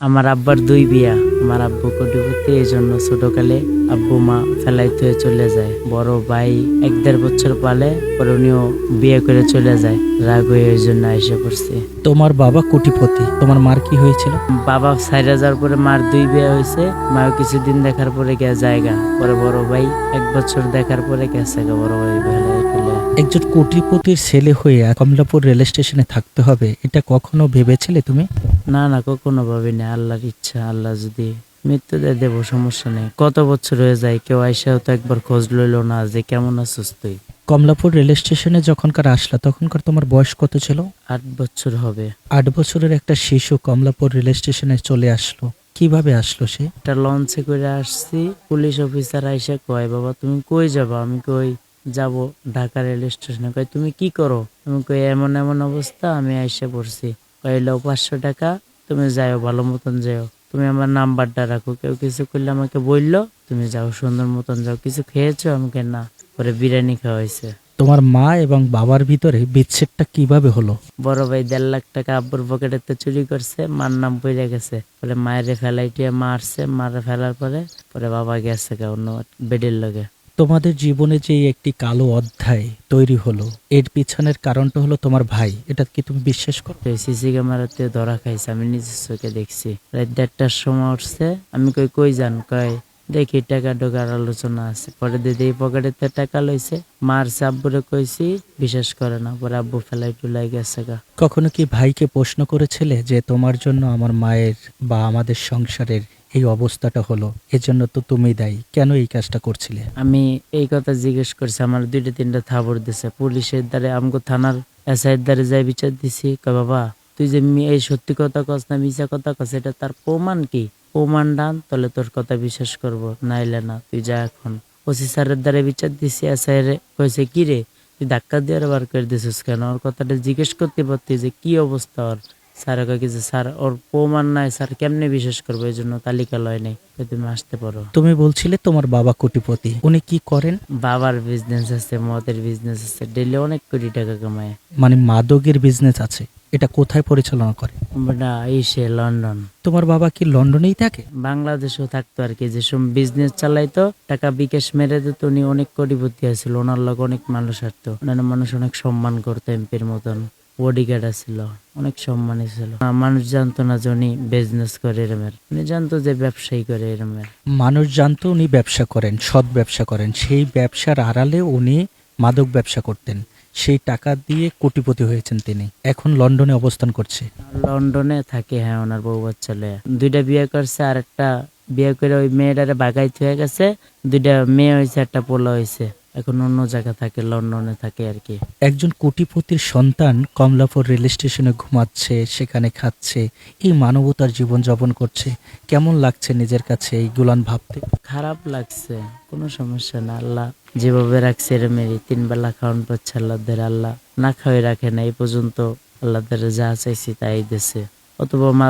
আমার আব্বার ২ বিয়া। আমার আব্বু কোটিপতি, এইজন্য ছোটকালে আব্বু মা ফেলাইতে হয়ে চলে যায়। বড় ভাই ১-১.৫ বছর পালে, পরে উনিও বিয়ে করে চলে যায়। রাগ হয়ে ওই জন্য আইসা পড়ছি। তোমার বাবা কোটিপতি, তোমার মার কি হয়েছিল? বাবা সাইরা যাওয়ার পরে মার ২ বিয়ে হয়েছে। মাও কিছুদিন দেখার পরে গিয়ে জায়গা। পরে বড় ভাই ১ বছর দেখার পরে গেছে গা, বড় ভাই ফেলাই ফেলে। একজন কোটিপতির ছেলে হয়ে কমলাপুর রেল স্টেশনে থাকতে হবে, এটা কখনো ভেবেছিলে তুমি? না না, কখনো ভাবিনি। আল্লাহর ইচ্ছা, আল্লাহ যদি মৃত্যু দিয়ে দেবো, সমস্যা নেই। কত বছর হয়ে যায়, কেউ আইসাও তো একবার খোঁজ লইলো না যে কেমন আছিস তুই। কমলাপুর রেল স্টেশনে যখনকার আসলা তখনকার তোমার বয়স কত ছিল? ৮ বছর হবে। ৮ বছরের একটা শিশু কমলাপুর রেল স্টেশনে চলে আসলো, কিভাবে আসলো সে? একটা লঞ্চে করে আসছি। পুলিশ অফিসার আইসা কয়, বাবা তুমি কই যাবা? আমি কই যাব ঢাকা রেল স্টেশনে। কয় তুমি কি করো? আমি কই এমন এমন অবস্থা, আমি আইসা পড়ছি। কয় লও ৫০০ টাকা, তুমি যাও, ভালো মতন যাও। তুমি আমার নাম্বারটা রাখো, কেউ কিছু করলে আমাকে বললো, তুমি যাও, সুন্দর মতন যাও। কিছু খেয়েছো? আমাকে না। পরে বিরিয়ানি খাওয়াইছে। তোমার মা এবং বাবার ভিতরে বিচ্ছেদটা কিভাবে হলো? বড় ভাই ১.৫ লাখ টাকা আব্বুর পকেটেতে চুরি করছে, মার নাম পইরা গেছে। পরে মায়েরে ফেলাইটিয়া মারছে, মারে ফেলার পরে পরে বাবা গেছে গা অন্য বেডের লগে। তোমাদের জীবনে যে একটি কালো অধ্যায় তৈরি হলো, এর পিছনের কারণটা হলো তোমার ভাই, এটা কি তুমি বিশ্বাস করো? সিসি ক্যামেরাতে ধরা খাইছে, আমি নিজের চোখে দেখছি। রাত ১:৩০টার সময় উঠছে। আমি কই যান? কয় দেখি টাকা ঢোকার আলোচনা আছে। পরে দিদি পকেটেতে টাকা লইছে, মারছে। আব্বুরে কইছি, বিশ্বাস করে না। পরে আব্বু ফেলাই টুলাই গেছে গা। কখনো কি ভাইকে প্রশ্ন করেছিলে যে তোমার জন্য আমার মায়ের বা আমাদের সংসারের এই অবস্থাটা হলো, এজন্য তো তুমি দায়ী, কেন এই কাজটা করছিলে? আমি এই কথা জিজ্ঞেস করছি, আমার ২-৩টা থাবড় দিছে। পুলিশের দ্বারে, আমগো থানার এসআইয়ের দ্বারে যাই বিচার দিছি। কয় বাবা তুই যে এই সত্যি কথা কস না মিছা কথা কস, এটা তার প্রমাণ কি? প্রমাণ ডান, তাহলে তোর কথা বিশ্বাস করব, নাইলে না, তুই যা এখন। ওসি স্যারের দ্বারে বিচার দিছি। এসআইয়ের কইছে কি রে, তুই ধাক্কা দিয়ে বার করে দিছিস কেন? ওর কথাটা জিজ্ঞেস করতে পারতি যে কি অবস্থা ওর। স্যার কয় কি যে স্যার ওর প্রমাণ নাই, স্যার কেমনে বিশ্বাস করবো, এই জন্য তালিকা লয় নাই। তুমি আসতে পারো। তুমি বলছিলে তোমার বাবা কোটিপতি, উনি কি করেন? বাবার বিজনেস আছে, মদের বিজনেস আছে, ডেলি অনেক কোটি টাকা কামায়। মানে মাদকের বিজনেস আছে, এটা কোথায় পরিচালনা করে? না, সে লন্ডন। তোমার বাবা কি লন্ডনেই থাকে? বাংলাদেশেও থাকতো আর কি, যেসব বিজনেস চালাইতো, টাকা বিকাশ মেরে দিত। উনি অনেক কোটিপতি আছিল, ওনার লোক অনেক মানুষ আসতো, অন্যান্য মানুষ অনেক সম্মান করতো, এমপির মতন। বডিগার্ড আছিল, অনেক সম্মানী ছিল। মানুষ জানতো না যে উনি বিজনেস করে এরমের, উনি জানতো যে ব্যবসায়ী করে এরমের। মানুষ জানতো উনি ব্যবসা করেন, সৎ ব্যবসা করেন, সেই ব্যবসার আড়ালে উনি মাদক ব্যবসা করতেন, সেই টাকা দিয়ে কোটিপতি হয়েছেন তিনি, এখন লন্ডনে অবস্থান করছে। লন্ডনে থাকে, হ্যাঁ। ওনার বউ বাচ্চা লয়ে ২টা বিয়ে করছে, আর একটা বিয়ে করে ওই মেয়েটারে বাগাইতে হয়ে গেছে। ২টা মেয়ে হয়েছে, একটা পোলা হয়েছে। এখন অন্য জায়গা থাকে, লন্ডনে থাকে আর কি। একজন কোটিপতির সন্তান কমলাপুর রেল স্টেশনে ঘুমাচ্ছে, সেখানে খাচ্ছে, এই মানবতার জীবন যাপন করছে, কেমন লাগছে নিজের কাছে এইগুলান ভাবতে? খারাপ লাগছে, কোনো সমস্যা না। আল্লাহ যেভাবে রাখছে এরমেরই ৩ বেলা খাওয়ান পাচ্ছে আল্লাহ দের। আল্লাহ না খাওয়াই রাখে না, এই পর্যন্ত আল্লাহ দ্বারা যা চাইছি তাই দিছে। অথবা মা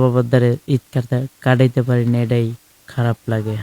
বাবার দ্বারা ঈদ কাটাইতে পারি না, এটাই খারাপ লাগে।